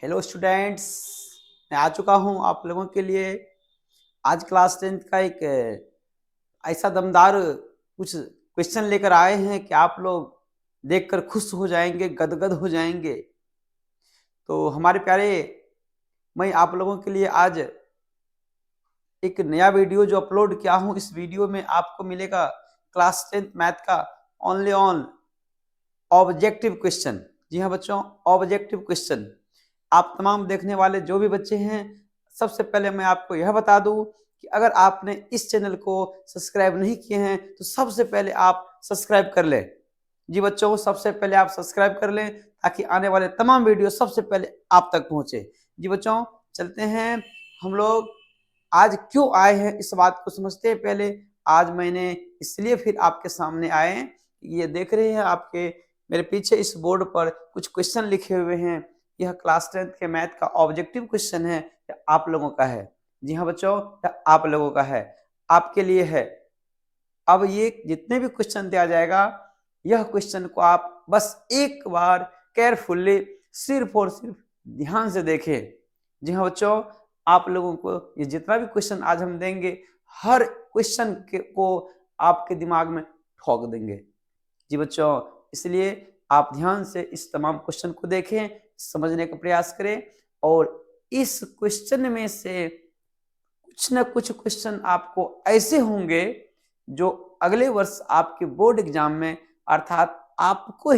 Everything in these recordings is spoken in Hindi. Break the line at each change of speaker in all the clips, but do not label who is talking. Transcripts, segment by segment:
हेलो स्टूडेंट्स, मैं आ चुका हूं आप लोगों के लिए। आज क्लास 10th का एक ऐसा दमदार कुछ क्वेश्चन लेकर आए हैं कि आप लोग देखकर खुश हो जाएंगे, गदगद हो जाएंगे। तो हमारे प्यारे, मैं आप लोगों के लिए आज एक नया वीडियो जो अपलोड किया हूं। इस वीडियो में आपको मिलेगा क्लास 10th मैथ का ओनली ऑन ऑब्जेक्टिव क्वेश्चन। जी हाँ बच्चों, ऑब्जेक्टिव क्वेश्चन। आप तमाम देखने वाले जो भी बच्चे हैं, सबसे पहले मैं आपको यह बता दूं कि अगर आपने इस चैनल को सब्सक्राइब नहीं किए हैं तो सबसे पहले आप सब्सक्राइब कर लें। जी बच्चों, सबसे पहले आप सब्सक्राइब कर लें ताकि आने वाले तमाम वीडियो सबसे पहले आप तक पहुंचे। जी बच्चों, चलते हैं हम लोग। आज क्यों आए हैं इस बात को समझते हैं पहले। आज मैंने इसलिए फिर आपके सामने आए, ये देख रहे हैं आपके मेरे पीछे इस बोर्ड पर कुछ क्वेश्चन लिखे हुए हैं। यह क्लास 10th के मैथ का ऑब्जेक्टिव क्वेश्चन है, आप लोगों का है। जी हाँ बच्चों, आप लोगों का है, आपके लिए है। अब ये जितने भी क्वेश्चन दिया जाएगा, यह क्वेश्चन को आप बस एक बार केयरफुल्ली सिर्फ और सिर्फ ध्यान से देखें। जी हाँ बच्चों, आप लोगों को ये जितना भी क्वेश्चन आज हम देंगे, हर क्वेश्चन को आपके दिमाग में ठोक देंगे। जी बच्चों, इसलिए आप ध्यान से इस तमाम क्वेश्चन को देखें, समझने का प्रयास करें। और इस क्वेश्चन में से कुछ ना कुछ क्वेश्चन आपको ऐसे होंगे जो अगले वर्ष आपके बोर्ड एग्जाम में, अर्थात आपके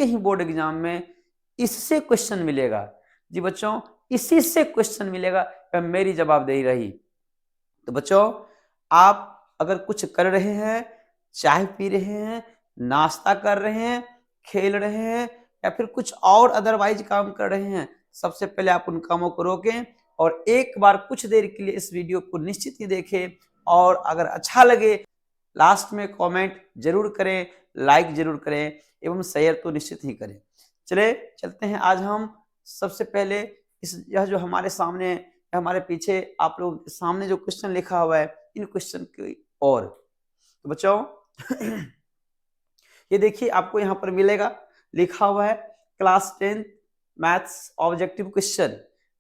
ही बोर्ड एग्जाम में इससे क्वेश्चन मिलेगा। जी बच्चों, इसी से क्वेश्चन मिलेगा। मेरी जवाबदेही रही। तो बच्चों, आप अगर कुछ कर रहे हैं, चाय पी रहे हैं, नाश्ता कर रहे हैं, खेल रहे हैं या फिर कुछ और अदरवाइज काम कर रहे हैं, सबसे पहले आप उन कामों को रोकें और एक बार कुछ देर के लिए इस वीडियो को निश्चित ही देखें। और अगर अच्छा लगे, लास्ट में कमेंट जरूर करें, लाइक जरूर करें एवं शेयर तो निश्चित ही करें। चले चलते हैं। आज हम सबसे पहले यह जो हमारे सामने, हमारे पीछे आप लोग सामने जो क्वेश्चन लिखा हुआ है, इन क्वेश्चन की और। तो बच्चों ये देखिए, आपको यहाँ पर मिलेगा, लिखा हुआ है class 10th maths objective question.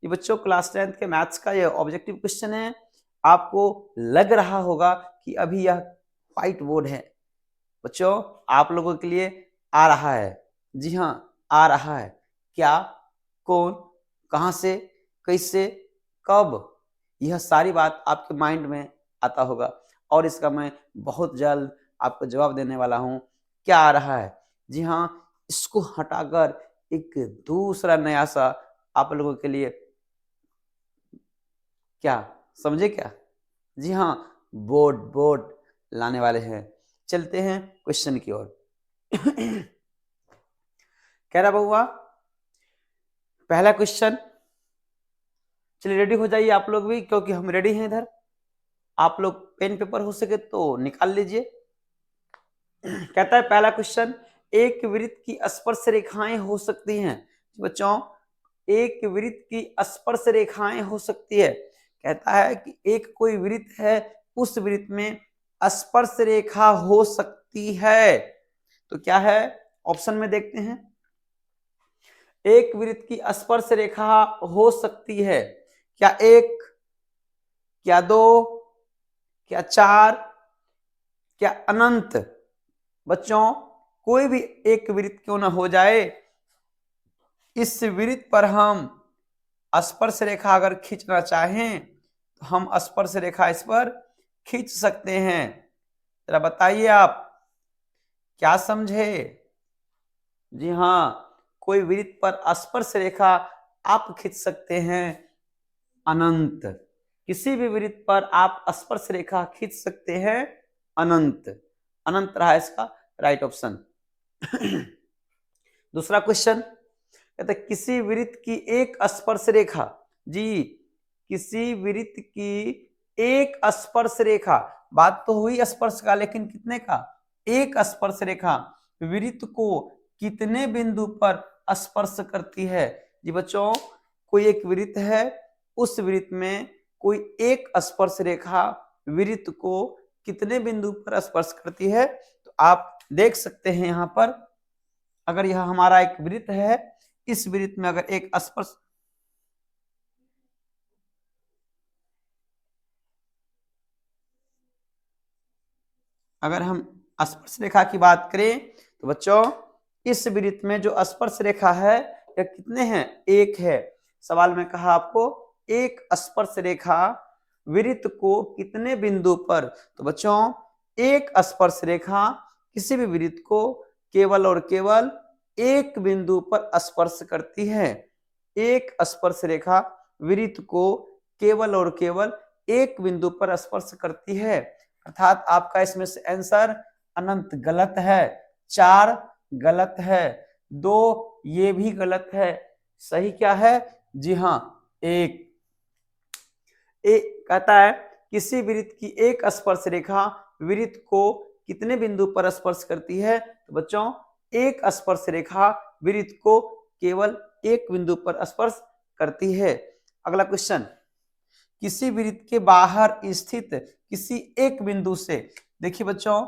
ये बच्चों क्लास 10th के मैथ्स का ये ऑब्जेक्टिव क्वेश्चन है। आपको लग रहा होगा कि अभी यह व्हाइट बोर्ड है। बच्चों, आप लोगों के लिए आ रहा है। जी हाँ, आ रहा है। क्या, कौन, कहां से, कैसे, कब, यह सारी बात आपके माइंड में आता होगा और इसका मैं बहुत जल्द आपको जवाब देने वाला हूं। क्या आ रहा है? जी हाँ, इसको हटाकर एक दूसरा नया सा आप लोगों के लिए, क्या समझे क्या? जी हाँ, बोर्ड बोर्ड लाने वाले हैं। चलते हैं क्वेश्चन की ओर। कह रहा बउआ, पहला क्वेश्चन। चलिए रेडी हो जाइए आप लोग भी, क्योंकि हम रेडी हैं इधर। आप लोग पेन पेपर हो सके तो निकाल लीजिए। कहता है पहला क्वेश्चन, एक वृत्त की स्पर्श रेखाएं हो सकती हैं। बच्चों, एक वृत्त की स्पर्श रेखाएं हो सकती है। कहता है कि एक कोई वृत्त है, उस वृत्त में स्पर्श रेखा हो सकती है। तो क्या है? ऑप्शन में देखते हैं। एक वृत्त की स्पर्श रेखा हो सकती है। क्या एक, क्या दो, क्या चार, क्या अनंत? बच्चों, कोई भी एक वृत्त क्यों ना हो जाए, इस वृत्त पर हम स्पर्श रेखा अगर खींचना चाहें तो हम स्पर्श रेखा इस पर खींच सकते हैं। जरा बताइए आप क्या समझे? जी हाँ, कोई वृत्त पर स्पर्श रेखा आप खींच सकते हैं अनंत। किसी भी वृत्त पर आप स्पर्श रेखा खींच सकते हैं अनंत। अनंत रहा इसका राइट ऑप्शन। दूसरा क्वेश्चन कहते हैं किसी वृत्त की एक स्पर्श रेखा, जी किसी वृत्त की एक स्पर्श रेखा, बात तो हुई स्पर्श का, लेकिन कितने का? एक स्पर्श रेखा वृत्त को कितने बिंदु पर स्पर्श करती है? जी बच्चों, कोई एक वृत्त है, उस वृत्त में कोई एक स्पर्श रेखा वृत्त को कितने बिंदु पर स्पर्श करती है? तो आप देख सकते हैं यहाँ पर, अगर यह हमारा एक वृत्त है, इस वृत्त में अगर एक स्पर्श अगर हम स्पर्श रेखा की बात करें तो बच्चों इस वृत्त में जो स्पर्श रेखा है यह कितने हैं? एक है। सवाल में कहा आपको एक स्पर्श रेखा वृत्त को कितने बिंदु पर, तो बच्चों एक स्पर्श रेखा किसी भी वृत्त को केवल और केवल एक बिंदु पर स्पर्श करती है। एक स्पर्श रेखा वृत्त को केवल और केवल एक बिंदु पर स्पर्श करती है, अर्थात आपका इसमें से आंसर अनंत गलत है, 4 गलत है, 2 ये भी गलत है। सही क्या है? जी हाँ, एक कहता है किसी वृत्त की एक स्पर्श रेखा वृत्त को कितने बिंदु पर स्पर्श करती है, तो बच्चों एक स्पर्श रेखा वृत्त को केवल एक बिंदु पर स्पर्श करती है। अगला क्वेश्चन, किसी वृत्त के बाहर स्थित किसी एक बिंदु से, देखिए बच्चों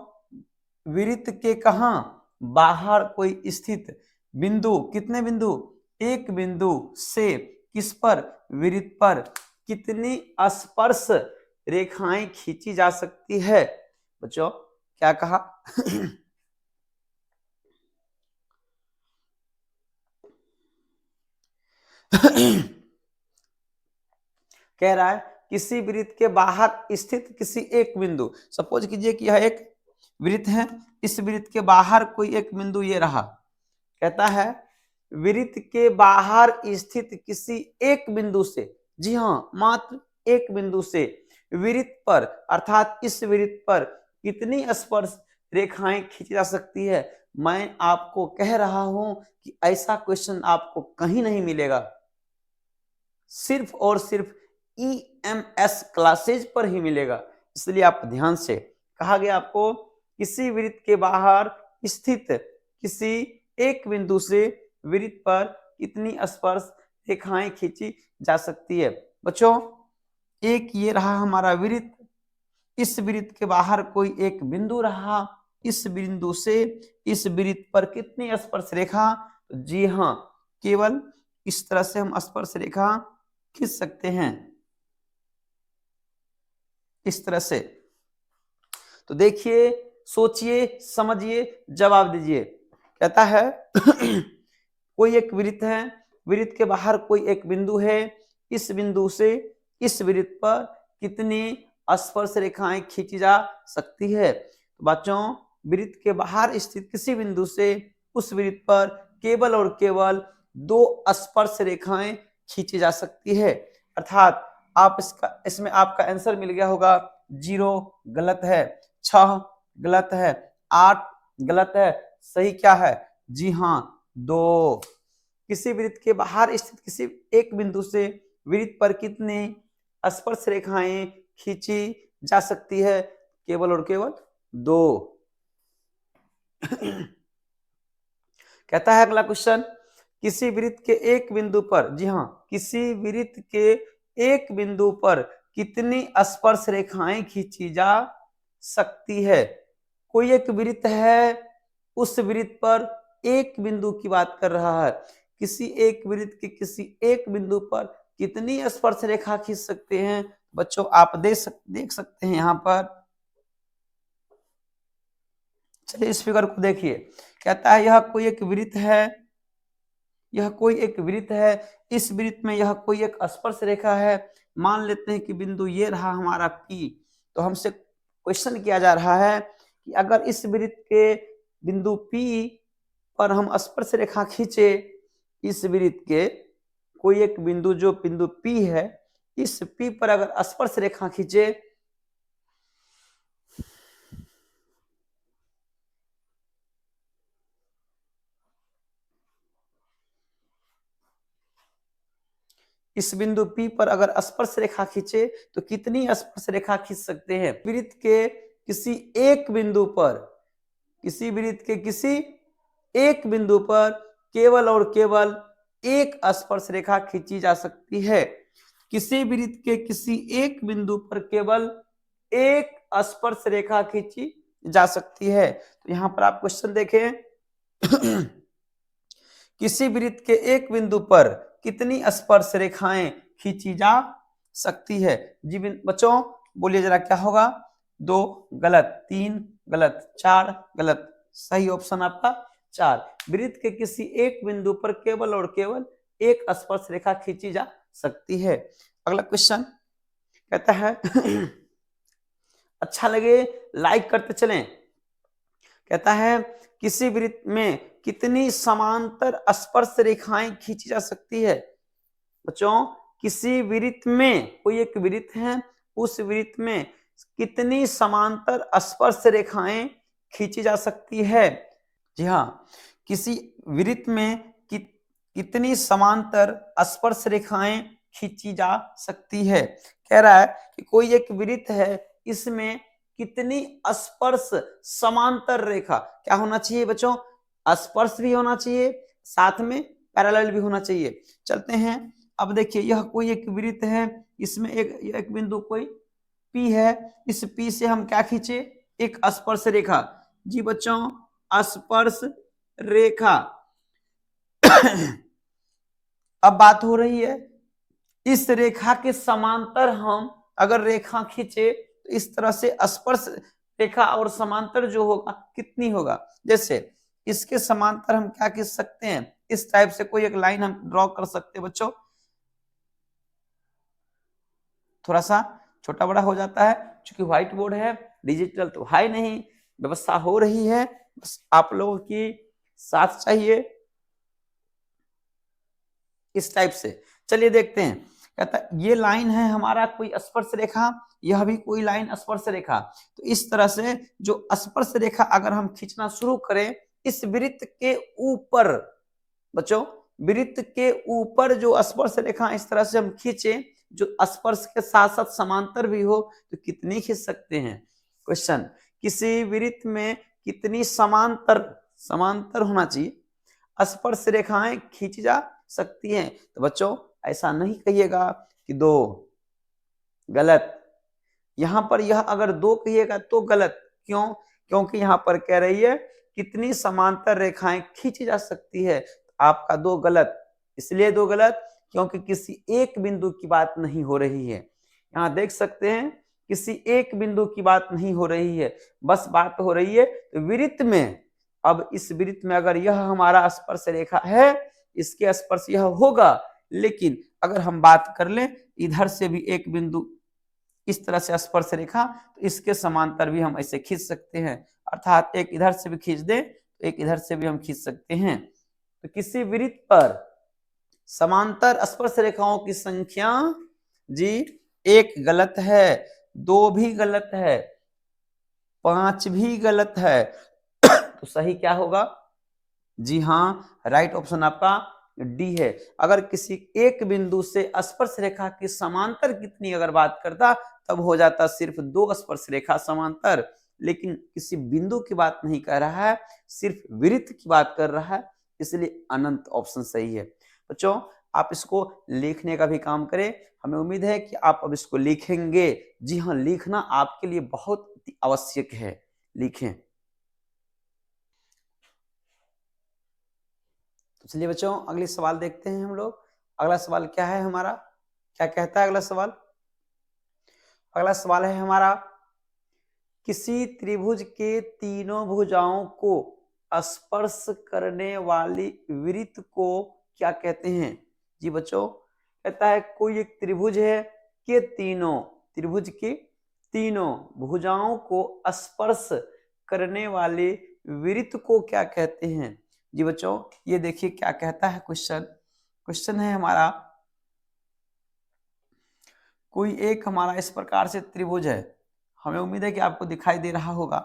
वृत्त के कहां बाहर कोई स्थित बिंदु, कितने बिंदु? एक बिंदु से किस पर? वृत्त पर कितनी स्पर्श रेखाएं खींची जा सकती है? बच्चों क्या कहा? कह रहा है किसी वृत्त के बाहर स्थित किसी एक बिंदु, सपोज कीजिए कि यह एक वृत्त है, इस वृत्त के बाहर कोई एक बिंदु ये रहा, कहता है वृत्त के बाहर स्थित किसी एक बिंदु से, जी हाँ मात्र एक बिंदु से वृत्त पर अर्थात इस वृत्त पर कितनी स्पर्श रेखाएं खींची जा सकती है। मैं आपको कह रहा हूं कि ऐसा क्वेश्चन आपको कहीं नहीं मिलेगा, सिर्फ और सिर्फ EMS क्लासेज पर ही मिलेगा, इसलिए आप ध्यान से, कहा गया आपको किसी वृत्त के बाहर स्थित किसी एक बिंदु से वृत्त पर कितनी स्पर्श रेखाएं खींची जा सकती है। बच्चों एक ये रहा हमारा वृत्त, इस वृत्त के बाहर कोई एक बिंदु रहा, इस बिंदु से इस वृत्त पर कितनी स्पर्श रेखा, जी हाँ केवल इस तरह से हम स्पर्श रेखा खींच सकते हैं, इस तरह से। तो देखिए सोचिए समझिए जवाब दीजिए। कहता है कोई एक वृत्त है, वृत्त के बाहर कोई एक बिंदु है, इस बिंदु से इस वृत्त पर कितनी स्पर्श रेखाएं खींची जा सकती है। तो बच्चों वृत्त के बाहर स्थित किसी बिंदु से उस वृत्त पर केवल और केवल 2 स्पर्श रेखाएं खींची जा सकती है, अर्थात आप इसमें आपका आंसर मिल गया होगा 0 गलत है, 6 गलत है, 8 गलत है, सही क्या है? जी हाँ 2। किसी वृत्त के बाहर स्थित किसी एक बिंदु से वृत्त पर कितनी स्पर्श रेखाएं खींची जा सकती है, केवल और केवल 2। कहता है अगला क्वेश्चन, किसी वृत्त के एक बिंदु पर, जी हाँ किसी वृत्त के एक बिंदु पर कितनी स्पर्श रेखाएं खींची जा सकती है। कोई एक वृत्त है, उस वृत्त पर एक बिंदु की बात कर रहा है, किसी एक वृत्त के किसी एक बिंदु पर कितनी स्पर्श रेखा खींच सकते हैं। बच्चों आप देख सकते हैं यहां पर, चलिए इस फिगर को देखिए। कहता है यह कोई एक वृत्त है, यह कोई एक वृत्त है, इस वृत्त में यह कोई एक स्पर्श रेखा है, मान लेते हैं कि बिंदु ये रहा हमारा P। तो हमसे क्वेश्चन किया जा रहा है कि अगर इस वृत्त के बिंदु P पर हम स्पर्श रेखा खींचे, इस वृत्त के कोई एक बिंदु जो बिंदु P है, इस P पर अगर स्पर्श रेखा खींचे, इस बिंदु P पर अगर स्पर्श रेखा खींचे तो कितनी स्पर्श रेखा खींच सकते हैं। वृत्त के किसी एक बिंदु पर, किसी वृत्त के किसी एक बिंदु पर केवल और केवल एक स्पर्श रेखा खींची जा सकती है। किसी वृत्त के किसी एक बिंदु पर केवल एक स्पर्श रेखा खींची जा सकती है। तो यहां पर आप क्वेश्चन देखें किसी वृत्त के एक बिंदु पर कितनी स्पर्श रेखाएं खींची जा सकती है? जी बच्चों बोलिए जरा क्या होगा? 2 गलत, 3 गलत, 4 गलत। सही ऑप्शन आपका 4। वृत्त के किसी एक बिंदु पर केवल और केवल एक स्पर्श रेखा खींची जा सकती है। अगला क्वेश्चन कहता है अच्छा लगे लाइक करते चलें। कहता है किसी वृत्त में कितनी समांतर स्पर्श रेखाएं खींची जा सकती है? बच्चों किसी वृत्त में, कोई एक वृत्त है, उस वृत्त में कितनी समांतर स्पर्श रेखाएं खींची जा सकती है? जी हाँ, किसी वृत्त में कितनी समांतर स्पर्श रेखाएं खींची जा सकती है? कह रहा है कि कोई एक वृत्त है, इसमें कितनी स्पर्श समांतर रेखा, क्या होना चाहिए बच्चों? स्पर्श भी होना चाहिए, साथ में पैरेलल भी होना चाहिए। चलते हैं, अब देखिए यह कोई एक वृत्त है, इसमें एक बिंदु कोई P है, इस P से हम क्या खींचे? एक स्पर्श रेखा। जी बच्चों स्पर्श रेखा। अब बात हो रही है इस रेखा के समांतर हम अगर रेखा खींचे तो इस तरह से स्पर्श रेखा और समांतर जो होगा कितनी होगा? जैसे इसके समांतर हम क्या खींच सकते हैं? इस टाइप से कोई एक लाइन हम ड्रॉ कर सकते हैं बच्चों। थोड़ा सा छोटा बड़ा हो जाता है क्योंकि व्हाइट बोर्ड है, डिजिटल तो है नहीं, व्यवस्था हो रही है, बस आप लोगों की साथ चाहिए। इस टाइप से चलिए देखते हैं। कहता है ये लाइन है हमारा कोई स्पर्श रेखा, यह भी कोई लाइन स्पर्श रेखा। तो इस तरह से जो स्पर्श रेखा अगर हम खींचना शुरू करें इस वृत्त के ऊपर, बच्चों वृत्त के ऊपर जो स्पर्श रेखा इस तरह से हम खींचे जो स्पर्श के साथ साथ समांतर भी हो तो कितनी खींच सकते हैं? क्वेश्चन, किसी वृत्त में कितनी समांतर होना चाहिए स्पर्श रेखाएं खींची जा सकती हैं? तो बच्चों ऐसा नहीं कहिएगा कि 2 गलत, यहां पर यह अगर 2 कहिएगा तो गलत। क्यों? क्योंकि यहां पर कह रही है कितनी समांतर रेखाएं खींची जा सकती है, आपका 2 गलत। इसलिए 2 गलत क्योंकि किसी एक बिंदु की बात नहीं हो रही है। यहां देख सकते हैं किसी एक बिंदु की बात नहीं हो रही है, बस बात हो रही है वृत्त में। अब इस वृत्त में अगर यह हमारा स्पर्श रेखा है, इसके स्पर्श यह होगा, लेकिन अगर हम बात कर लें इधर से भी एक बिंदु इस तरह से स्पर्श रेखा तो इसके समांतर भी हम ऐसे खींच सकते हैं, अर्थात एक इधर से भी खींच दे तो एक इधर से भी हम खींच सकते हैं। तो किसी वृत्त पर समांतर स्पर्श रेखाओं की संख्या जी 1 गलत है, 2 भी गलत है, 5 भी गलत है। तो सही क्या होगा? जी हाँ, राइट ऑप्शन आपका डी है। अगर किसी एक बिंदु से स्पर्श रेखा की समांतर कितनी अगर बात करता तब हो जाता सिर्फ 2 स्पर्श रेखा समांतर, लेकिन किसी बिंदु की बात नहीं कर रहा है, सिर्फ वृत्त की बात कर रहा है, इसलिए अनंत ऑप्शन सही है। बच्चों आप इसको लिखने का भी काम करें, हमें उम्मीद है कि आप अब इसको लिखेंगे। जी हाँ, लिखना आपके लिए बहुत आवश्यक है, लिखें। तो चलिए बच्चों अगले सवाल देखते हैं हम लोग। अगला सवाल क्या है हमारा? क्या कहता है अगला सवाल? अगला सवाल है हमारा किसी त्रिभुज के तीनों भुजाओं को स्पर्श करने वाली वृत्त को क्या कहते हैं? जी बच्चों कहता है कोई एक त्रिभुज है कि त्रिभुज के तीनों भुजाओं को स्पर्श करने वाले वृत्त को क्या कहते हैं? जी बच्चों ये देखिए क्या कहता है क्वेश्चन है हमारा कोई एक हमारा इस प्रकार से त्रिभुज है, हमें उम्मीद है कि आपको दिखाई दे रहा होगा।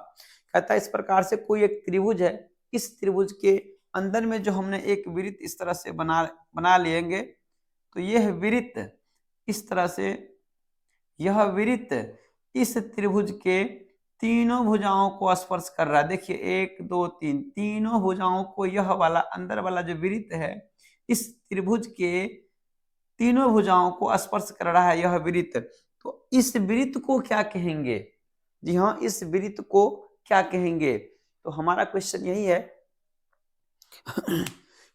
कहता है इस प्रकार से कोई एक त्रिभुज है, इस त्रिभुज के अंदर में जो हमने एक वृत्त इस तरह से बना लेंगे तो यह वृत्त इस तरह से, यह वृत्त इस त्रिभुज के तीनों भुजाओं को स्पर्श कर रहा है। देखिए 1 2 3 तीनों भुजाओं को यह वाला अंदर वाला जो वृत्त है इस त्रिभुज के तीनों भुजाओं को स्पर्श कर रहा है यह वृत्त। तो इस वृत्त को क्या कहेंगे? जी हाँ, इस वृत्त को क्या कहेंगे? तो हमारा क्वेश्चन यही है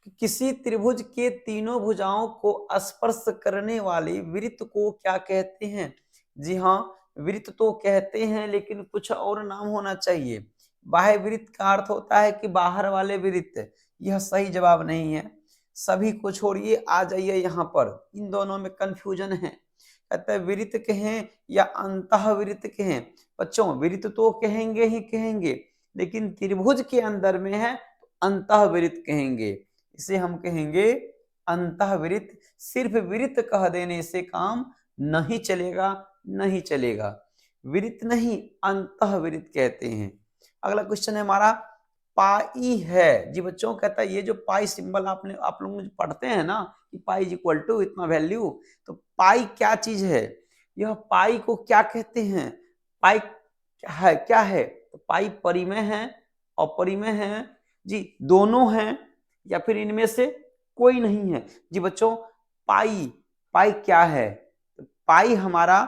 कि किसी त्रिभुज के तीनों भुजाओं को स्पर्श करने वाले वृत्त को क्या कहते हैं? जी हाँ, वृत्त तो कहते हैं, लेकिन कुछ और नाम होना चाहिए। बाह्य वृत्त का अर्थ होता है कि बाहर वाले वृत्त। यह सही जवाब नहीं है। सभी को छोड़िए, आ जाइए यहाँ पर। इन दोनों में कंफ्यूजन है। कहते हैं वृत्त कहें या अंतःवृत्त कहें। बच्चों, वृत्त तो कहेंगे ही कहेंगे, लेकिन त्रिभुज के अंदर में है तो अंतःवृत्त कहेंगे। इसे हम कहेंगे अंतःवृत्त। सिर्फ वृत्त कह देने से काम नहीं चलेगा, नहीं चलेगा। वृत्त नहीं, अंतःवृत्त कहते हैं। अगला क्वेश्चन है हमारा, पाई है। जी बच्चों, कहता है ये जो पाई सिंबल आप लोग पढ़ते हैं ना कि पाई इज इक्वल टू इतना वैल्यू, तो पाई क्या चीज है? यह पाई को क्या कहते हैं? पाई क्या है? तो पाई परिमेय है, अपरिमेय है, जी दोनों हैं, या फिर इनमें से कोई नहीं है? जी बच्चों, पाई पाई क्या है? तो पाई हमारा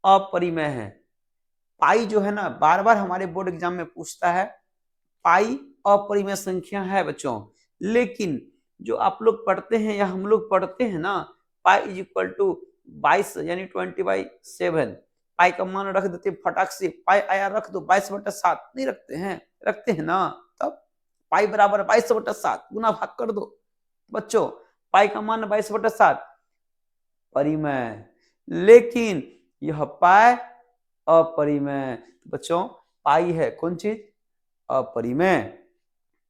अपरिमेय है। पाई जो है ना, बार बार हमारे बोर्ड एग्जाम में पूछता है। पाई अपरिमेय संख्या है बच्चों, लेकिन जो आप लोग पढ़ते हैं या हम लोग पढ़ते हैं ना, पाई इज इक्वल टू 22 यानी 20/7। पाई का मान रख देते फटाक से, पाई आया रख दो, 22/7 नहीं रखते हैं? रखते हैं ना। तब पाई बराबर 22/7 गुना भाग कर दो बच्चों। पाई का मान 22/7 परिमेय, लेकिन यह पाई अपरिमेय। बच्चों, पाई है कौन चीज? अपरिमेय।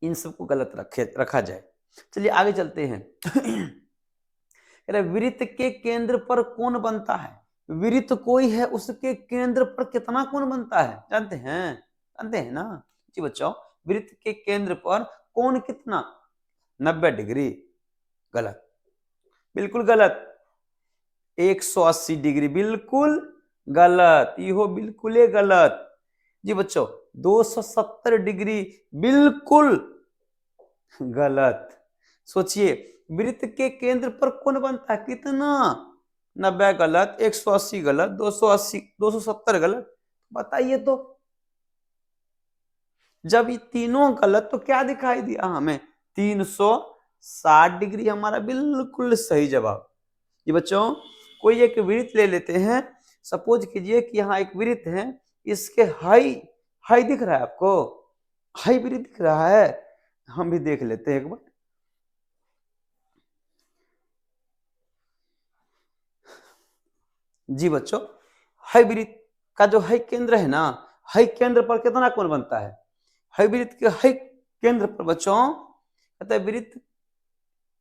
इन सबको गलत रखा जाए। चलिए आगे चलते हैं। वृत्त के केंद्र पर कोण बनता है? वृत्त कोई है, उसके केंद्र पर कितना कोण बनता है? जानते हैं? जानते हैं ना? जी बच्चों, वृत्त के केंद्र पर कोण कितना? 90 डिग्री। गलत, बिल्कुल गलत। 180 डिग्री, बिल्कुल गलत। यो बिल्कुल गलत। जी बच्चों, 270 डिग्री, बिल्कुल गलत। सोचिए, वृत्त के केंद्र पर कोण बनता है कितना? 90 गलत, 180 गलत, 280 270 गलत। बताइए तो, जब ये तीनों गलत तो क्या दिखाई दिया हमें? 360 डिग्री हमारा बिल्कुल सही जवाब। ये बच्चों, कोई एक वृत्त ले लेते हैं। सपोज कीजिए कि यहाँ एक वृत्त है, इसके हाई हाई दिख रहा है आपको? हाई वृत्त दिख रहा है? हम भी देख लेते हैं एक बार। जी बच्चों, हाई वृत्त का जो हाई केंद्र है ना, हाई केंद्र पर कितना कोण बनता है? हाई वृत्त के हाई केंद्र पर बच्चों, कहते हैं वृत्त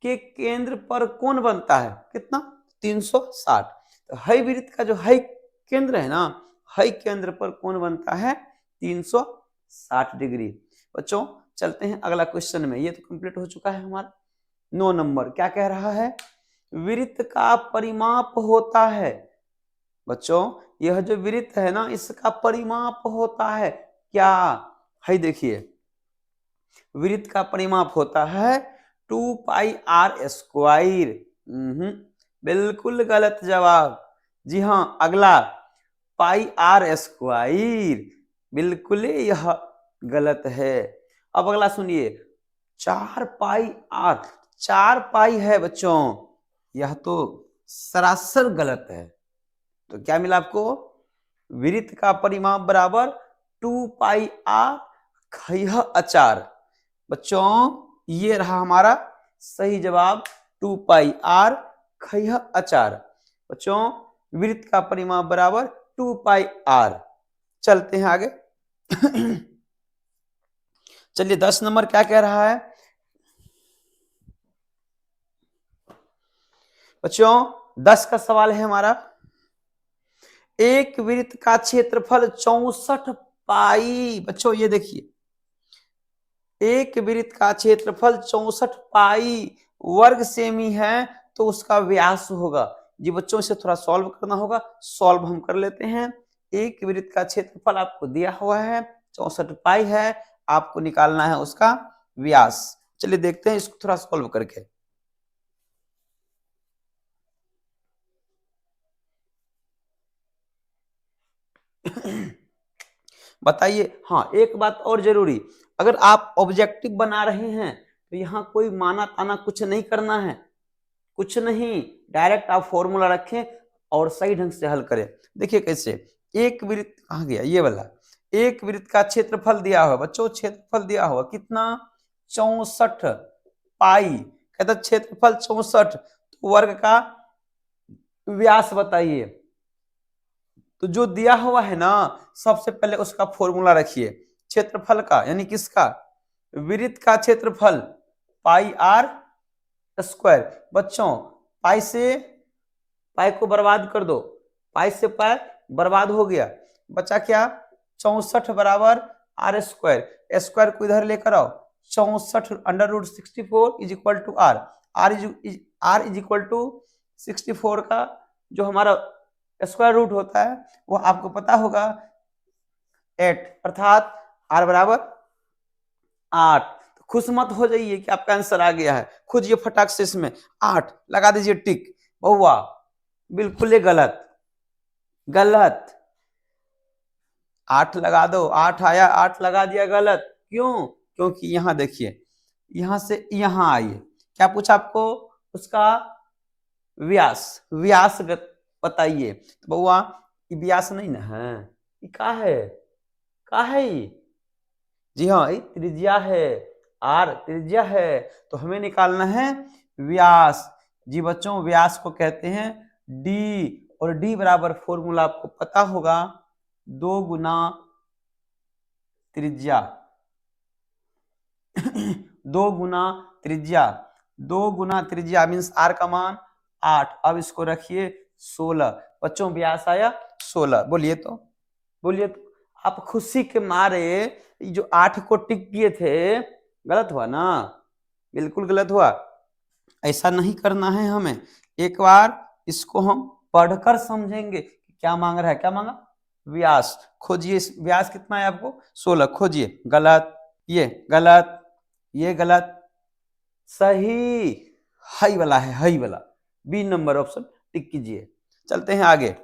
के केंद्र पर कोण बनता है कितना? 360। तो हाई वृत्त का जो हाई केंद्र है ना, हाई केंद्र पर कोण बनता है 360 डिग्री। बच्चों, चलते हैं अगला क्वेश्चन में। ये तो कंप्लीट हो चुका है हमारा। 9 नंबर क्या कह रहा है? वृत्त का परिमाप होता है। बच्चों, यह जो वृत्त है ना, इसका परिमाप होता है क्या? है देखिए, वृत्त का परिमाप होता है 2πr²। बिल्कुल गलत जवाब। जी हाँ, अगला πr², बिल्कुल यह गलत है। अब अगला सुनिए, 4πr, 4 है बच्चों, यह तो सरासर गलत है। तो क्या मिला आपको? वृत्त का परिमाप बराबर 2πr खैह अचार। बच्चों, ये रहा हमारा सही जवाब, 2πr खैह अचार। बच्चों, वृत्त का परिमाप बराबर 2πr। चलते हैं आगे। चलिए 10 नंबर क्या कह रहा है बच्चों? 10 का सवाल है हमारा। एक वृत्त का क्षेत्रफल 64 पाई। बच्चों ये देखिए, एक वृत्त का क्षेत्रफल 64 पाई वर्ग सेमी है, तो उसका व्यास होगा। जी बच्चों, इसे थोड़ा सॉल्व करना होगा। सॉल्व हम कर लेते हैं। एक वृत्त का क्षेत्रफल आपको दिया हुआ है 64 पाई है, आपको निकालना है उसका व्यास। चलिए देखते हैं इसको थोड़ा सॉल्व करके। बताइए। हाँ, एक बात और जरूरी, अगर आप ऑब्जेक्टिव बना रहे हैं तो यहाँ कोई माना ताना कुछ नहीं करना है, कुछ नहीं, डायरेक्ट आप फॉर्मूला रखें और सही ढंग से हल करें। देखिए कैसे, एक वृत्त कहाँ गया, ये वाला, एक वृत्त का क्षेत्रफल दिया हुआ बच्चों, क्षेत्रफल दिया हुआ कितना 64 पाई, कहता क्षेत्रफल 64, तो वर्ग का व्यास बताइए। तो जो दिया हुआ है ना, सबसे पहले उसका फॉर्मूला रखिए, क्षेत्रफल का यानी किसका, वृत्त का क्षेत्रफल पाई आर स्क्वायर। बच्चों पाई से पाई को बर्बाद कर दो, पाई से पाई बर्बाद हो गया, बचा क्या 64 बराबर आर स्क्वायर, स्क्वायर को इधर लेकर आओ, 64 under root 64 is equal to R, R is equal to 64 का जो हमारा स्क्वायर रूट होता है वो आपको पता होगा 8, अर्थात आर बराबर 8। खुश मत हो जाइए कि आपका आंसर आ गया है, खोजिए फटाक से इसमें 8 लगा दीजिए टिक। बहुआ बिल्कुल गलत, गलत, 8 लगा दो, 8 आया, 8 लगा दिया, गलत। क्यों, क्योंकि यहां देखिए, यहां से यहां आइए, क्या पूछा आपको, उसका व्यास, व्यास बताइए। तो बउआ ये व्यास नहीं ना है, ये का है, का है ये, जी हाँ ये त्रिज्या है, आर त्रिज्या है, तो हमें निकालना है व्यास। जी बच्चों व्यास को कहते हैं डी, और डी बराबर फॉर्मूला आपको पता होगा 2 गुना त्रिज्या 2 गुना त्रिज्या, 2 गुना त्रिज्या मीन्स आर का मान 8। अब इसको रखिए 16, बच्चों व्यास आया 16। बोलिए तो, बोलिए तो, आप खुशी के मारे जो 8 को टिक किए थे, गलत हुआ ना, बिल्कुल गलत हुआ, ऐसा नहीं करना है हमें। एक बार इसको हम पढ़कर समझेंगे कि क्या मांग रहा है, क्या मांगा, व्यास। खोजिए व्यास कितना है आपको 16, खोजिए, गलत, ये गलत, ये गलत, सही हाई वाला है, हाई वाला बी नंबर ऑप्शन टिक कीजिए। चलते हैं आगे।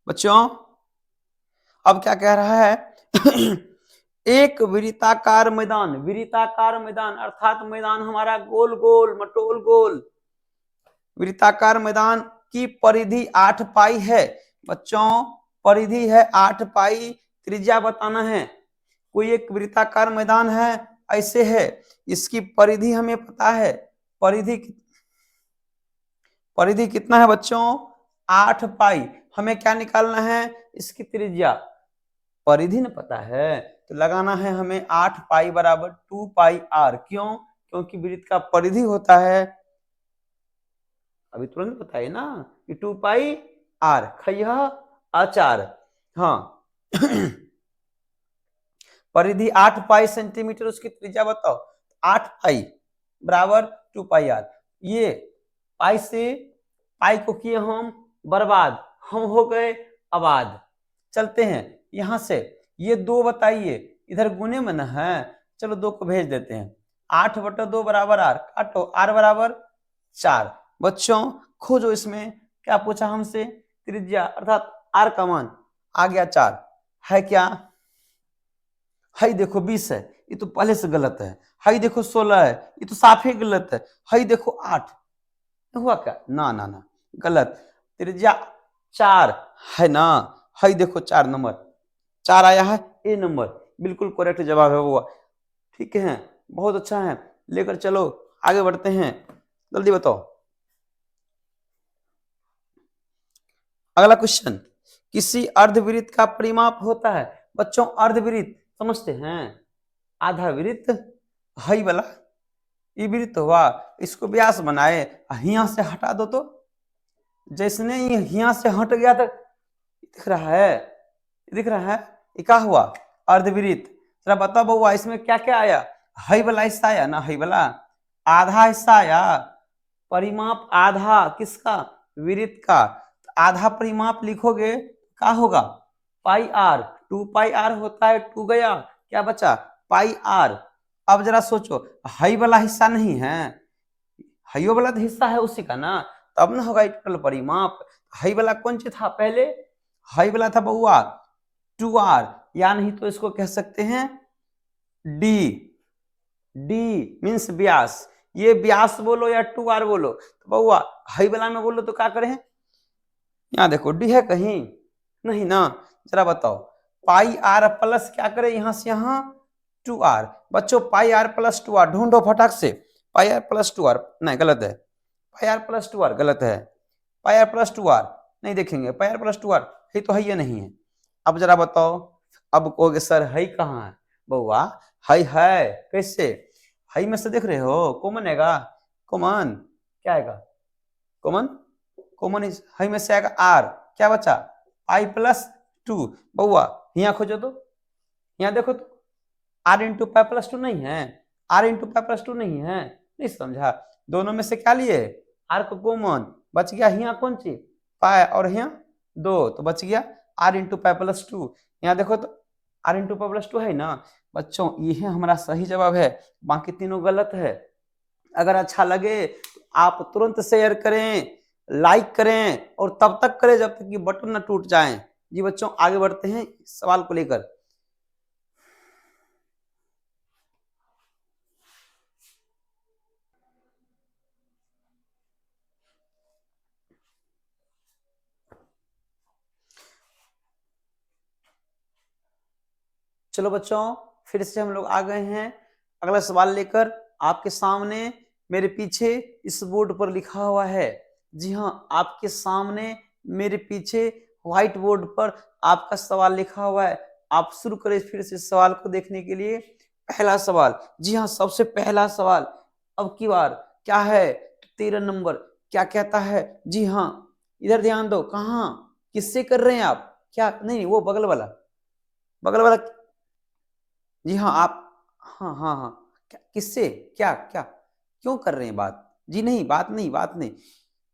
बच्चों अब क्या कह रहा है, एक वृत्ताकार मैदान, वृत्ताकार मैदान अर्थात मैदान हमारा गोल गोल मटोल गोल, वृत्ताकार मैदान की परिधि 8 पाई है। बच्चों परिधि है 8 पाई, त्रिज्या बताना है। कोई एक वृत्ताकार मैदान है, ऐसे है, इसकी परिधि हमें पता है, परिधि परिधि कितना है बच्चों 8 पाई, हमें क्या निकालना है, इसकी त्रिज्या, परिधि न पता है तो लगाना है हमें 8 पाई बराबर 2 पाई आर। क्यों, क्योंकि वृत्त का परिधि होता है, अभी तुरंत बताइए ना कि 2 पाई आर, खैया आचार, हाँ परिधि 8 पाई सेंटीमीटर, उसकी त्रिज्या बताओ, 8 पाई बराबर 2 पाई आर। ये पाई से पाई को किए हम बर्बाद, हम हो गए आबाद। चलते हैं यहां से, ये 2 बताइए, इधर गुने में ना है, चलो 2 को भेज देते हैं, 8/2 बराबर आर, काटो, आर बराबर 4। बच्चों खोजो इसमें क्या पूछा हमसे, त्रिज्या अर्थात आर का मान आ गया 4, है क्या, हाई देखो 20 है, ये तो पहले से गलत है, हाई देखो 16 है, ये तो साफ ही गलत है, हाई देखो 8, हुआ क्या, ना ना ना गलत, त्रिज्या 4 है ना, हाई देखो 4 नंबर, 4 आया है, ए नंबर बिल्कुल करेक्ट जवाब है वो। ठीक है, बहुत अच्छा है, लेकर चलो आगे बढ़ते हैं, जल्दी बताओ। अगला क्वेश्चन, किसी अर्धवृत्त का परिमाप होता है। बच्चों अर्धवृत्त समझते हैं, आधा वृत्त, हाई वाला ये वृत्त हुआ, इसको व्यास बनाए, यहाँ से हटा दो तो, जैसने ये यहाँ से हट गया तो दिख रहा है, दिख रहा है, ये क्या हुआ अर्धवृत्त। जरा बताओ बउआ इसमें क्या क्या आया, हाई वाला हिस्सा आया ना, हाई वाला आधा हिस्सा आया, परिमाप आधा किसका, वृत्त का, आधा परिमाप लिखोगे क्या होगा, पाई आर, 2 पाई आर होता है, 2 गया, क्या बचा पाई आर। अब जरा सोचो हाई वाला हिस्सा नहीं है, हाइयो वाला तो हिस्सा है उसी का ना, तब ना होगा टोटल परिमाप। हाई वाला कौन चीज था पहले, हाई वाला था बउआ 2r, या नहीं तो इसको कह सकते हैं d। d मीन्स व्यास, ये व्यास बोलो या 2r बोलो, तो बउआ हाई वाला में बोलो तो क्या करें, यहाँ देखो d है कहीं नहीं ना, जरा बताओ पाई आर प्लस क्या करे यहां से यहां 2r। बच्चों पाई आर प्लस 2r ढूंढो फटाक से, पाई आर प्लस 2r नहीं गलत है, पाई आर प्लस 2r गलत है, पाई आर प्लस 2r नहीं देखेंगे, पाई आर प्लस 2r है तो है या नहीं है। अब जरा बताओ, अब कहोगे सर है कहाँ है, बउआ है कैसे, है में से देख रहे हो कॉमन आएगा, कॉमन क्या आएगा, कॉमन कॉमन है में से आएगा आर, क्या बचा आई प्लस 2। बउआ यहाँ खोजो तो, यहाँ देखो तो आर इंटू पाई प्लस 2 नहीं है, आर इंटू पाई प्लस 2 नहीं है, नहीं समझा, दोनों में से क्या लिए आर को कॉमन, बच गया यहाँ कौन चीज पाई और यहाँ 2, तो बच गया आर इंटू पाई प्लस 2। यहाँ देखो तो आर इंटू पाई प्लस 2 है ना बच्चों, ये हमारा सही जवाब है, बाकी तीनों गलत है। अगर अच्छा लगे तो आप तुरंत शेयर करें, लाइक करें और तब तक करें जब तक कि बटन न टूट जाए। जी बच्चों आगे बढ़ते हैं सवाल को लेकर। चलो बच्चों फिर से हम लोग आ गए हैं अगला सवाल लेकर आपके सामने, मेरे पीछे इस बोर्ड पर लिखा हुआ है, जी हाँ आपके सामने मेरे पीछे व्हाइट बोर्ड पर आपका सवाल लिखा हुआ है। आप शुरू करें फिर से सवाल को देखने के लिए। पहला सवाल, जी हाँ सबसे पहला सवाल अब की बार क्या है, 13 नंबर क्या कहता है, जी हाँ इधर ध्यान दो, कहाँ किससे कर रहे हैं आप, क्या नहीं वो बगल वाला, बगल वाला, जी हाँ आप, हाँ हाँ हाँ क्या किससे, क्या क्या क्यों कर रहे हैं बात, जी नहीं बात नहीं बात नहीं,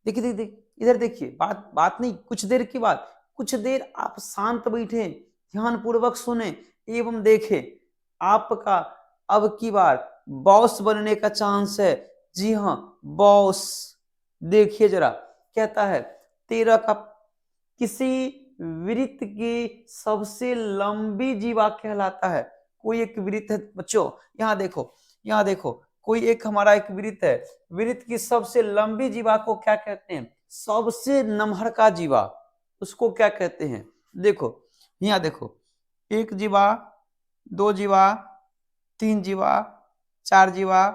देखिए देखिए इधर देखिए, बात बात नहीं, कुछ देर की बात, कुछ देर आप शांत बैठे ध्यान पूर्वक सुने एवं देखें, आपका अब की बार बॉस बनने का चांस है। जी हाँ बॉस, देखिए जरा कहता है 13 का किसी वृत्त की सबसे लंबी जीवा कहलाता है। कोई एक वृत्त है बच्चों, यहाँ देखो, यहाँ देखो कोई एक हमारा एक वृत्त है, वृत्त की सबसे लंबी जीवा को क्या कहते हैं, सबसे नमहर का जीवा उसको क्या कहते हैं। देखो यहाँ देखो, एक जीवा, 2 जीवा, 3 जीवा, 4 जीवा,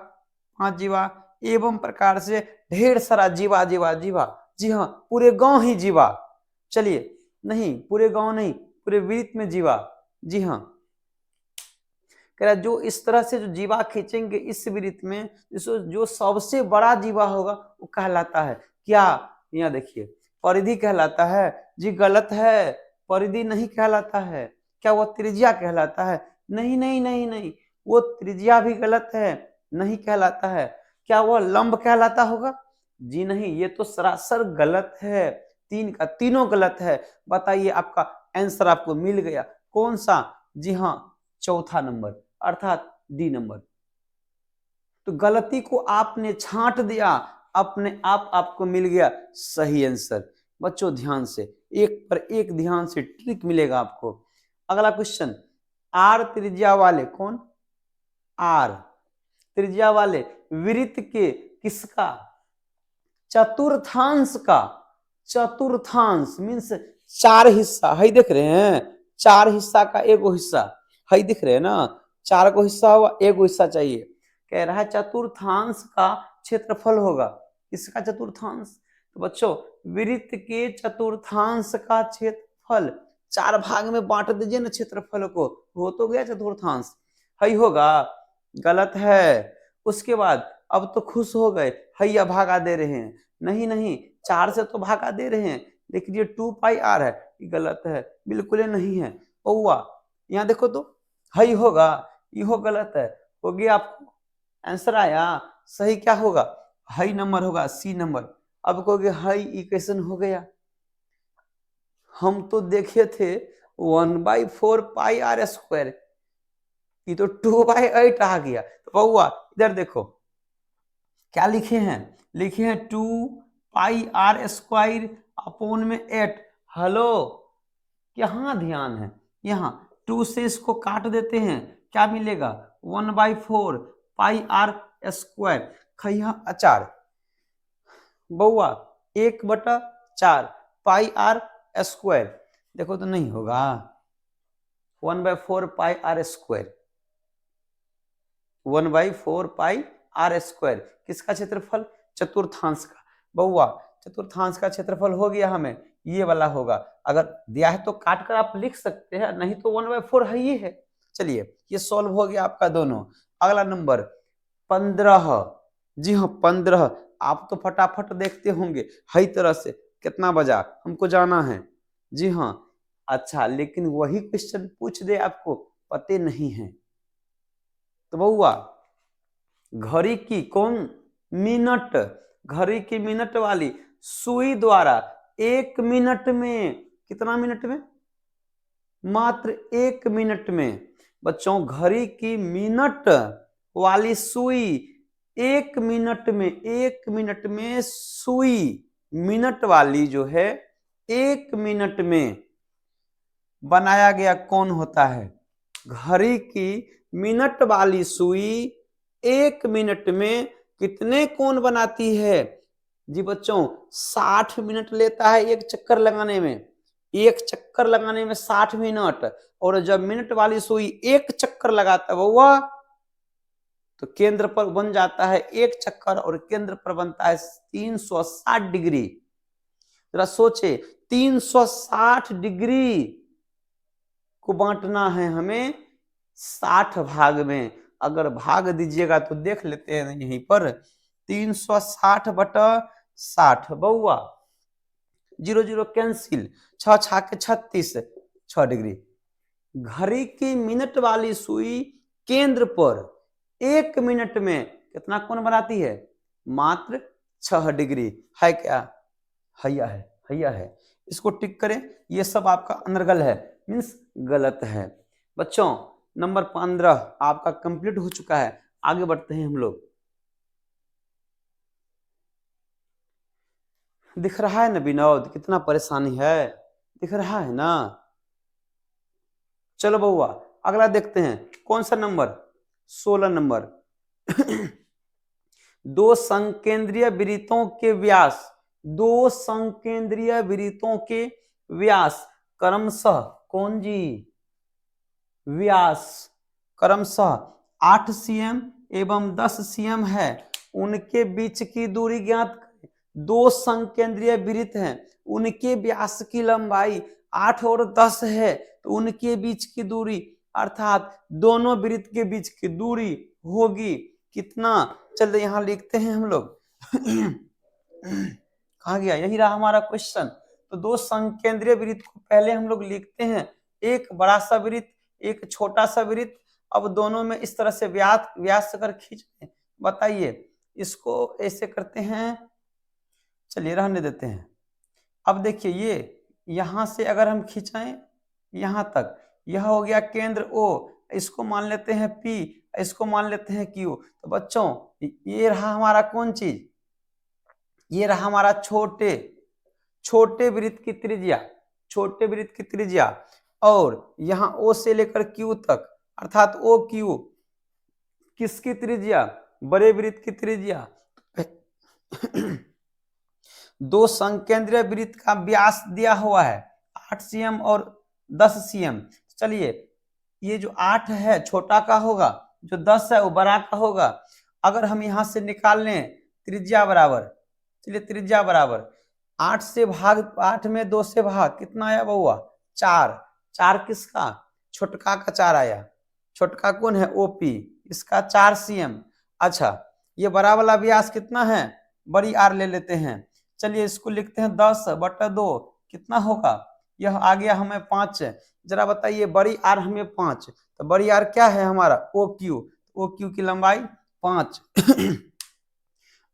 5 जीवा एवं प्रकार से ढेर सारा जीवा जीवा जीवा, जी हाँ पूरे गांव ही जीवा, चलिए नहीं पूरे गांव नहीं पूरे वृत्त में जीवा, जी हाँ कह रहा जो इस तरह से जो जीवा खींचेंगे इस वृत्त में, जो सबसे बड़ा जीवा होगा वो कहलाता है क्या, यहाँ देखिए परिधि कहलाता है, जी गलत है, परिधि नहीं कहलाता है, क्या वो त्रिज्या कहलाता है, नहीं नहीं नहीं नहीं वो त्रिज्या भी गलत है, नहीं कहलाता है, क्या वो लंब कहलाता होगा, जी नहीं ये तो सरासर गलत है, तीन का तीनों गलत है। बताइए आपका आंसर आपको मिल गया कौन सा, जी हाँ चौथा नंबर अर्थात डी नंबर। तो गलती को आपने छांट दिया, अपने आप आपको मिल गया सही आंसर। बच्चों ध्यान से एक पर एक ध्यान से ट्रिक मिलेगा आपको। अगला क्वेश्चन, आर त्रिज्या वाले कौन, आर त्रिज्या वाले वृत्त के किसका, चतुर्थांश का, चतुर्थांश मीन्स 4 हिस्सा है देख रहे हैं, 4 हिस्सा का एगो हिस्सा है दिख रहे हैं ना, 4 को हिस्सा हुआ एगो हिस्सा चाहिए, कह रहा है चतुर्थांश का क्षेत्रफल होगा, इसका चतुर्थांश, तो बच्चों वृत्त के चतुर्थांश का क्षेत्रफल 4 भाग में बांट दीजिए ना क्षेत्रफल को, हो तो गया चतुर्थांश, है होगा, गलत है। उसके बाद अब तो खुश हो गए, हैया भागा दे रहे हैं, नहीं नहीं 4 से तो भागा दे रहे हैं, लेकिन ये 2 पाई आर है, ये गलत है, बिल्कुल नहीं है। पौआ यहाँ देखो तो है होगा, यो गलत है, हो गया आपको आंसर आया सही, क्या होगा है नंबर होगा सी नंबर। अब कहोगे है इक्वेशन हो गया, हम तो देखे थे 1/4 पाई आर स्क्वायर, ये तो 2/8 आ गया। तो पौआ इधर देखो क्या लिखे हैं, लिखे हैं 2 पाई आर स्क्वायर अपॉन में 8। हेलो यहाँ ध्यान है, यहाँ 2 से इसको काट देते हैं, क्या मिलेगा 1/4 पाई आर स्क्वायर, खैया अचार बउआ 1/4 पाई आर स्क्वायर, देखो तो नहीं होगा 1/4 pi r square, 1/4 pi r square किसका क्षेत्रफल, चतुर्थांश का। बउआ चतुर्थांश का क्षेत्रफल हो गया हमें, ये वाला होगा, अगर दिया है तो काट कर आप लिख सकते हैं, नहीं तो 1/4 है ही है। चलिए ये सॉल्व हो गया आपका दोनों। अगला नंबर 15, जी हाँ 15, आप तो फटाफट देखते होंगे हई तरह से, कितना बजा हमको जाना है, जी हाँ। अच्छा लेकिन वही क्वेश्चन पूछ दे आपको पते नहीं है, तो बउआ घड़ी की कौन मिनट, घड़ी की मिनट वाली सुई द्वारा 1 मिनट में, कितना मिनट में, मात्र 1 मिनट में। बच्चों घड़ी की मिनट वाली सुई 1 मिनट में, 1 मिनट में सुई मिनट वाली जो है 1 मिनट में बनाया गया कौन होता है, घड़ी की मिनट वाली सुई 1 मिनट में कितने कोण बनाती है, जी बच्चों 60 मिनट लेता है एक चक्कर लगाने में, एक चक्कर लगाने में 60 मिनट, और जब मिनट वाली सुई एक चक्कर लगाता है वह तो केंद्र पर बन जाता है एक चक्कर, और केंद्र पर बनता है 360 डिग्री। जरा सोचे 360 डिग्री को बांटना है हमें 60 भाग में, अगर भाग दीजिएगा तो देख लेते हैं यहीं पर 360/60 बउआ 0 0 कैंसिल, 6 6 के 36, 6 डिग्री। घड़ी की मिनट वाली सुई केंद्र पर 1 मिनट में कितना कोण बनाती है, मात्र 6 डिग्री, है क्या, हैया है, हैया है, इसको टिक करें, ये सब आपका अनर्गल है, मीन्स गलत है। बच्चों नंबर 15 आपका कंप्लीट हो चुका है, आगे बढ़ते हैं हम लोग। दिख रहा है ना विनोद कितना परेशानी है, दिख रहा है ना। चलो बउआ अगला देखते हैं, कौन सा नंबर, 16 नंबर। दो संकेंद्रीय वृत्तों के व्यास, दो संकेंद्रीय वृत्तों के व्यास क्रमशः कौन जी, व्यास क्रमशः 8 cm एवं 10 cm है, उनके बीच की दूरी ज्ञात करें। दो संकेंद्रीय वृत्त हैं, उनके व्यास की लंबाई 8 और 10 है, तो उनके बीच की दूरी अर्थात दोनों वृत्त के बीच की दूरी होगी कितना, चलिए यहां लिखते हैं हम लोग। कहा गया, यही रहा हमारा क्वेश्चन। तो दो संकेंद्रीय वृत्त को पहले हम लोग लिखते हैं, एक बड़ा सा वृत्त एक छोटा सा वृत्त, अब दोनों में इस तरह से व्यास अगर खींचते हैं, बताइए इसको ऐसे करते हैं, चलिए रहने देते हैं। अब देखिए ये यहां से अगर हम खींचाएं यहां तक, यह हो गया केंद्र O, इसको मान लेते हैं P, इसको मान लेते हैं Q। तो बच्चों ये रहा हमारा कौन चीज, ये रहा हमारा छोटे वृत्त की त्रिज्या, छोटे वृत्त की त्रिज्या, और यहाँ O से लेकर Q तक अर्थात OQ किसकी त्रिज्या, बड़े वृत्त की त्रिज्या। दो संकेंद्रीय वृत्त का व्यास दिया हुआ है 8 cm और 10 cm। चलिए ये जो 8 है छोटा का होगा, जो 10 है वो बड़ा का होगा। अगर हम यहां से निकाल लें त्रिज्या बराबर, चलिए त्रिज्या बराबर 8 से भाग, 8 में 2 से भाग कितना आया बउआ 4, 4 किसका, छोटका का 4 आया, छोटका कौन है OP, इसका 4 cm। अच्छा ये बड़ा वाला व्यास कितना है, बड़ी आर ले लेते हैं, चलिए इसको लिखते हैं 10/2, कितना होगा, यह आ गया हमें 5। जरा बताइए बड़ी आर हमें 5, तो बड़ी आर क्या है हमारा OQ, OQ की लंबाई 5।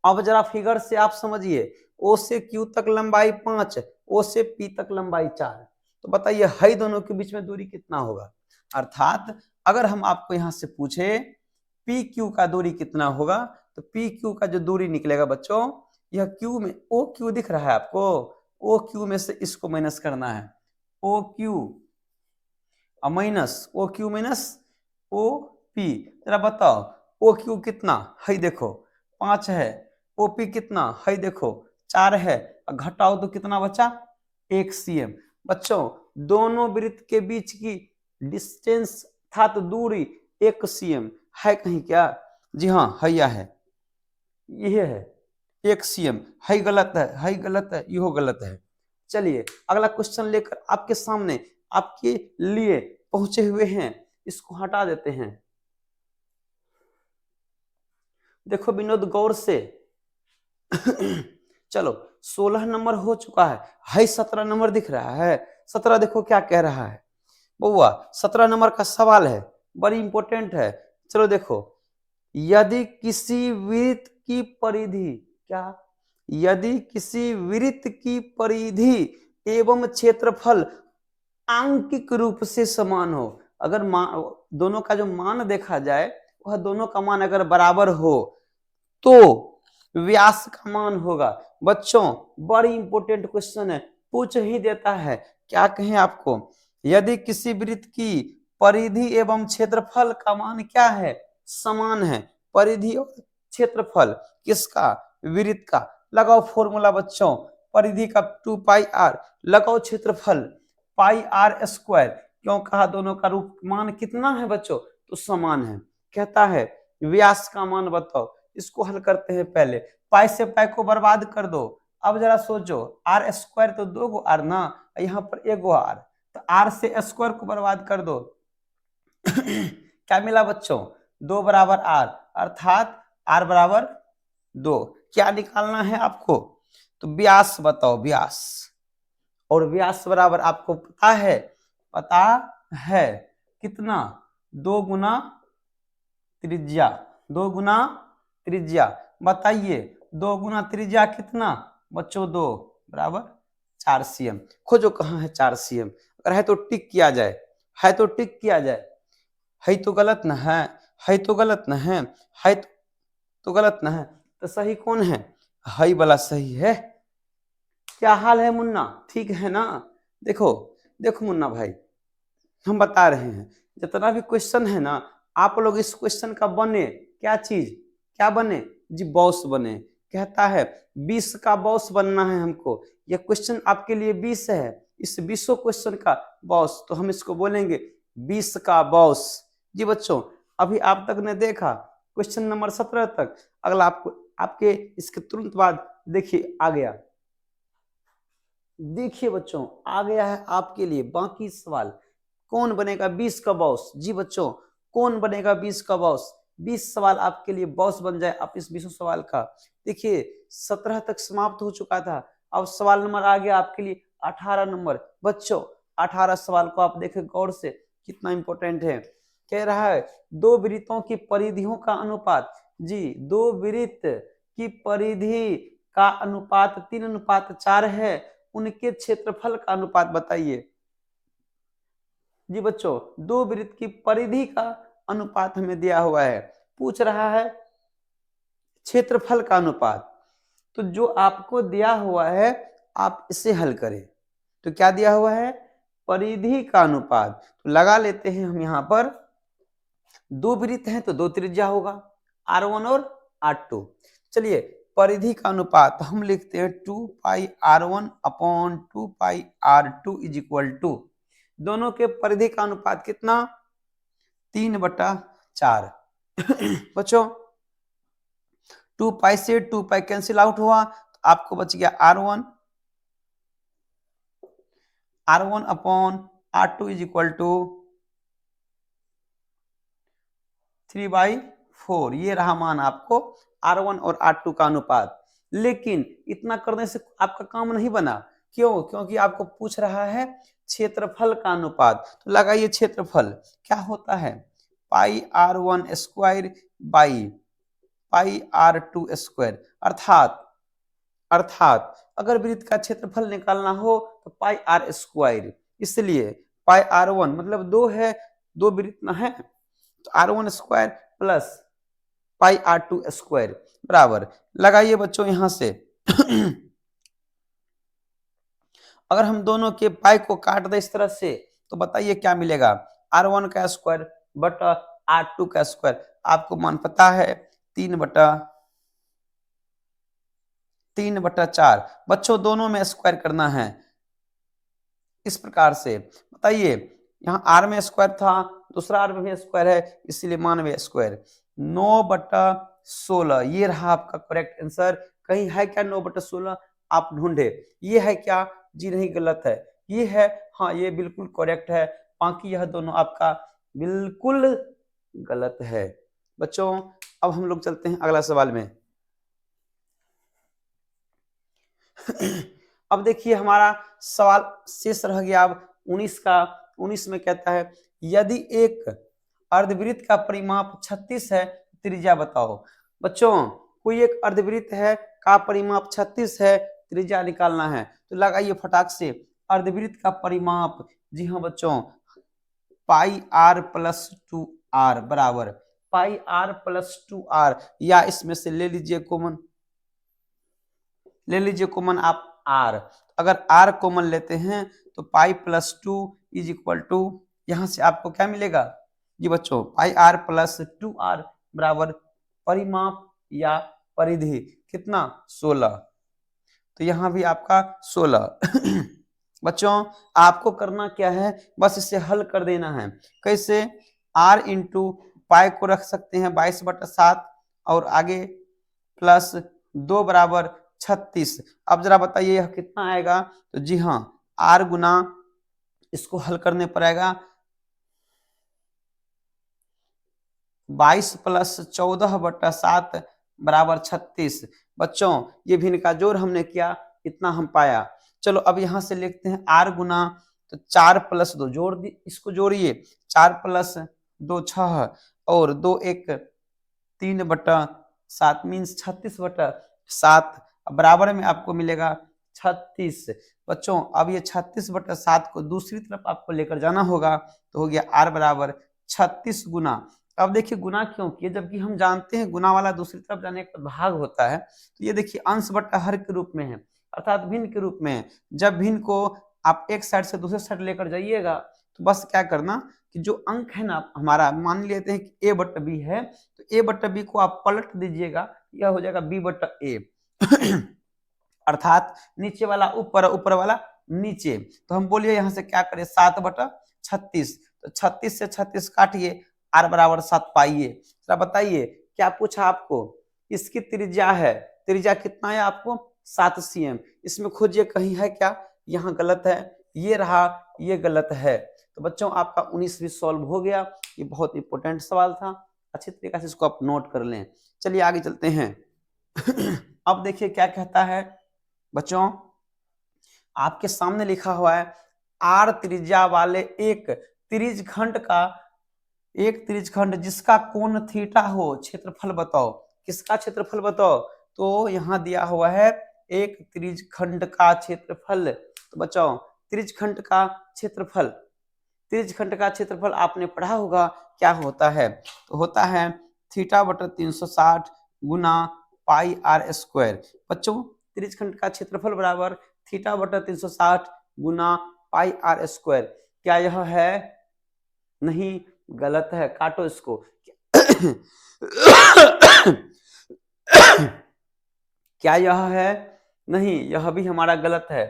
अब जरा फिगर से आप समझिए, O से Q तक लंबाई 5, O से P तक लंबाई 4, तो बताइए हई दोनों के बीच में दूरी कितना होगा। अर्थात अगर हम आपको यहां से पूछे PQ का दूरी कितना होगा, तो PQ का जो दूरी निकलेगा बच्चों, यह Q में OQ दिख रहा है आपको, OQ में से इसको माइनस करना है, O Q minus O Q minus O P. जरा बताओ ओ क्यू कितना है, देखो 5 है, ओ पी कितना है, देखो 4 है, घटाओ तो कितना बचा 1 cm। बच्चों दोनों वृत्त के बीच की डिस्टेंस था तो दूरी 1 cm है कहीं क्या? जी हाँ है, या है, यह है 1 cm है, गलत है गलत है, यो गलत है। चलिए अगला क्वेश्चन लेकर आपके सामने आपके लिए पहुंचे हुए हैं, इसको हटा देते हैं। देखो विनोद गौर से चलो 16 नंबर हो चुका है 17 नंबर दिख रहा है। 17 देखो क्या कह रहा है बउआ, 17 नंबर का सवाल है, बड़ी इंपॉर्टेंट है। चलो देखो, यदि किसी वृत्त की परिधि, क्या, यदि किसी वृत्त की परिधि एवं क्षेत्रफल आंकिक रूप से समान हो, अगर दोनों का जो मान देखा जाए वह दोनों का मान अगर बराबर हो तो व्यास का मान होगा। बच्चों बड़ी इंपॉर्टेंट क्वेश्चन है, पूछ ही देता है। क्या कहें आपको, यदि किसी वृत्त की परिधि एवं क्षेत्रफल का मान क्या है, समान है। परिधि और क्षेत्रफल किसका, वृत्त का। लगाओ फॉर्मूला बच्चों, परिधि का 2 पाई आर, लगाओ क्षेत्रफल पाई आर स्क्वायर। क्यों कहा, दोनों का रूप मान कितना है बच्चों, तो समान है। कहता है व्यास का मान बताओ, इसको हल करते हैं। पहले पाई से पाई को बर्बाद कर दो। अब जरा सोचो, आर स्क्वायर तो 2 गो आर ना, यहाँ पर 1 गो आर, तो आर से स्क्वायर को बर्बाद कर दो क्या मिला बच्चों, 2 बराबर आर, अर्थात आर बराबर 2। क्या निकालना है आपको, तो व्यास बताओ, व्यास। और व्यास बराबर आपको पता है कितना, 2 गुना त्रिज्या, 2 गुना त्रिज्या। बताइए 2 गुना त्रिज्या कितना बच्चों, 2 बराबर 4 cm। खोजो कहाँ है 4 cm, अगर है तो टिक किया जाए, है तो टिक किया जाए। है तो गलत न है तो गलत न है तो गलत न है, तो सही कौन है वाला सही है। क्या हाल है मुन्ना, ठीक है ना? देखो देखो मुन्ना भाई, हम बता रहे हैं जितना भी क्वेश्चन है ना, आप लोग इस क्वेश्चन का बने क्या चीज, क्या बने जी, बॉस बने। कहता है 20 का बॉस बनना है हमको, यह क्वेश्चन आपके लिए 20 है, इस 20 क्वेश्चन का बॉस, तो हम इसको बोलेंगे 20 का बॉस। जी बच्चों अभी आप तक ने देखा क्वेश्चन नंबर 17 तक, अगला आपको आपके इसके तुरंत बाद देखिए आ गया। देखिए बच्चों आ गया है आपके लिए बाकी सवाल, कौन बनेगा 20 का बॉस। जी बच्चों कौन बनेगा 20 का बॉस, 20 सवाल आपके लिए बॉस बन जाए आप इस 20 सवाल का। देखिए 17 तक समाप्त हो चुका था, अब सवाल नंबर आ गया आपके लिए 18 नंबर। बच्चों 18 सवाल को आप देखें गौर से, कितना इंपॉर्टेंट है। कह रहा है 2 वृत्तों की परिधियों का अनुपात, जी 2 वृत्त की परिधि का अनुपात 3:4 है, उनके क्षेत्रफल का अनुपात बताइए। जी बच्चों 2 वृत्त की परिधि का अनुपात हमें दिया हुआ है, पूछ रहा है क्षेत्रफल का अनुपात। तो जो आपको दिया हुआ है आप इसे हल करें। तो क्या दिया हुआ है, परिधि का अनुपात, तो लगा लेते हैं हम यहाँ पर। 2 वृत्त हैं तो 2 त्रिज्या होगा, R1 और R2। चलिए परिधि का अनुपात हम लिखते हैं 2 pi R1 upon 2 pi R2 is equal to, दोनों के परिधि का अनुपात कितना, 3/4 बच्चों 2 पाई से 2 पाई कैंसिल आउट हुआ, तो आपको बच गया R1 upon R2 is equal to 3/4। ये रहा मान आपको R1 और R2 का अनुपात। लेकिन इतना करने से आपका काम नहीं बना, क्यों, क्योंकि आपको पूछ रहा है क्षेत्रफल का अनुपात। तो लगाइए क्षेत्रफल क्या होता है, पाई R1 square by pi R2 square, अर्थात अगर वृत्त का क्षेत्रफल निकालना हो तो पाई आर स्क्वायर, इसलिए पाई R1 मतलब 2 है, 2 वृत्त ना है, तो R1 square plus pi R2 square बराबर, लगाइए बच्चों यहां से अगर हम दोनों के पाई को काट दें इस तरह से तो बताइए क्या मिलेगा, r1 का स्क्वायर बटा r2 का स्क्वायर। आपको मान पता है 3/4। बच्चों दोनों में स्क्वायर करना है इस प्रकार से। बताइए यहाँ r में स्क्वायर था, दूसरा r में भी स्क्वायर है, इसीलिए मान में स्क्वायर। 9/16 ये रहा आपका करेक्ट आंसर। कहीं है क्या 9/16? आप ढूंढे। ये है क्या? जी नहीं, गलत है। ये है, हाँ ये बिल्कुल करेक्ट है। बाकी यह दोनों आपका बिल्कुल गलत है। बच्चों अब हम लोग चलते हैं अगला सवाल में। अब देखिए हमारा सवाल शेष रह गया अब 19 का। 19 में कहता है यदि एक अर्धवृत्त का परिमाप 36 है, त्रिज्या बताओ। बच्चों कोई एक अर्धवृत्त है का परिमाप 36 है, त्रिज्या निकालना है। तो लगाइए फटाक से अर्धवृत्त का परिमाप। जी हाँ बच्चों, पाई r प्लस 2r बराबर पाई r प्लस 2r, या इसमें से ले लीजिए कॉमन, ले लीजिए कॉमन आप r। अगर r कॉमन लेते हैं तो pi plus 2 is equal to, यहां से आपको क्या मिलेगा जी बच्चों, पाई r प्लस 2r बराबर परिमाप या परिधि कितना 16। तो यहां भी आपका 16। बच्चों आपको करना क्या है, बस इसे हल कर देना है। कैसे? r इंटू पाई को रख सकते हैं 22/7 और आगे प्लस 2 बराबर 36। अब जरा बताइए यह कितना आएगा? तो जी हाँ, r गुना, इसको हल करने पर आएगा 22 प्लस 14/7 बराबर 36। बच्चों ये भी इनका जोड़ हमने किया, इतना हम पाया। चलो अब यहां से लिखते हैं r गुना, तो 4 प्लस 2 जोड़ दी, इसको जोड़िए 4 प्लस 2 6 और 2 1 3/7 मीन्स 36/7 बराबर में आपको मिलेगा 36। बच्चों अब ये 36/7 को दूसरी तरफ आपको लेकर जाना होगा, तो हो गया r बराबर 36 गुना। अब देखिए गुना क्यों किए, जबकि हम जानते हैं गुना वाला दूसरी तरफ जाने का भाग होता है। तो ये देखिए अंश बट्टा हर के रूप में है, अर्थात भिन्न के रूप में है। जब भिन्न को आप एक साइड से दूसरे साइड लेकर जाइएगा तो बस क्या करना कि जो अंक है ना हमारा, मान लेते हैं कि a/b है, तो a/b को आप पलट दीजिएगा, यह हो जाएगा b/a। अर्थात नीचे वाला ऊपर, ऊपर वाला नीचे। तो हम बोलिए यहाँ से क्या करें 7/36, तो 36 से 36 काटिए, r बराबर 7 पाइए। जरा बताइए क्या पूछा आपको, इसकी त्रिज्या है, त्रिज्या कितना है आपको 7 cm। इसमें खोजिए कहीं है क्या, यहाँ गलत है, ये रहा, ये गलत है। तो बच्चों आपका 19 भी सॉल्व हो गया। ये बहुत इंपॉर्टेंट सवाल था, अच्छी तरीके से इसको आप नोट कर लें। चलिए आगे चलते हैं। अब देखिए क्या कहता है बच्चों, आपके सामने लिखा हुआ है r त्रिज्या वाले एक त्रिज्यखंड जिसका कोण थीटा हो, क्षेत्रफल बताओ। किसका क्षेत्रफल बताओ? तो यहाँ दिया हुआ है एक त्रिज्यखंड का क्षेत्रफल। तो बच्चों त्रिज्यखंड का क्षेत्रफल, त्रिज्यखंड का क्षेत्रफल आपने पढ़ा होगा क्या होता है, तो होता है θ/360 गुना पाई r स्क्वायर। बच्चों त्रिज्यखंड का क्षेत्रफल बराबर θ/360 गुना पाई r स्क्वायर। क्या यह है? नहीं, गलत है, काटो इसको। क्या यह है? नहीं, यह भी हमारा गलत है।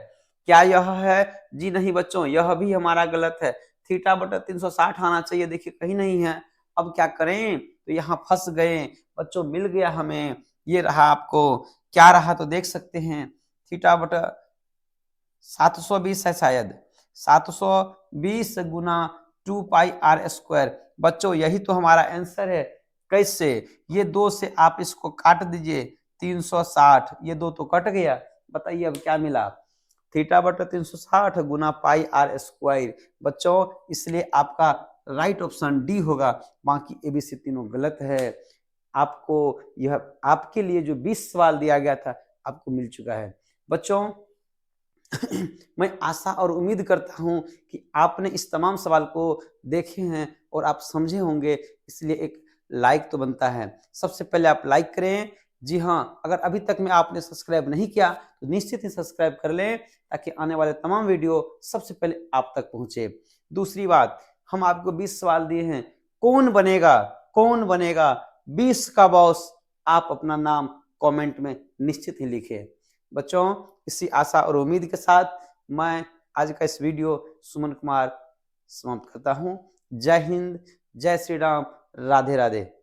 क्या यह है? जी नहीं बच्चों, यह भी हमारा गलत है। θ/360 आना चाहिए, देखिए कहीं नहीं है। अब क्या करें, तो यहाँ फंस गए बच्चों। मिल गया हमें, ये रहा। आपको क्या रहा तो देख सकते हैं, θ/720 है शायद, 720 गुना 2 पाई r स्क्वायर। बच्चों यही तो हमारा आंसर है। कैसे? ये 2 से आप इसको काट दीजिए, 360, ये 2 तो कट गया। बताइए अब क्या मिला, θ/360 गुना पाई r स्क्वायर। बच्चों इसलिए आपका राइट ऑप्शन डी होगा, बाकी एबीसी तीनों गलत है। आपको यह, आपके लिए जो 20 सवाल दिया गया था आपको मिल चुका है। बच्चों मैं आशा और उम्मीद करता हूं कि आपने इस तमाम सवाल को देखे हैं और आप समझे होंगे, इसलिए एक लाइक तो बनता है। सबसे पहले आप लाइक करें, जी हाँ, अगर अभी तक में आपने सब्सक्राइब नहीं किया तो निश्चित ही सब्सक्राइब कर लें ताकि आने वाले तमाम वीडियो सबसे पहले आप तक पहुंचे। दूसरी बात, हम आपको 20 सवाल दिए हैं, कौन बनेगा 20 का बॉस? आप अपना नाम कमेंट में निश्चित ही लिखें। बच्चों, इसी आशा और उम्मीद के साथ मैं आज का इस वीडियो सुमन कुमार समाप्त करता हूं। जय हिंद, जय श्री राम, राधे राधे।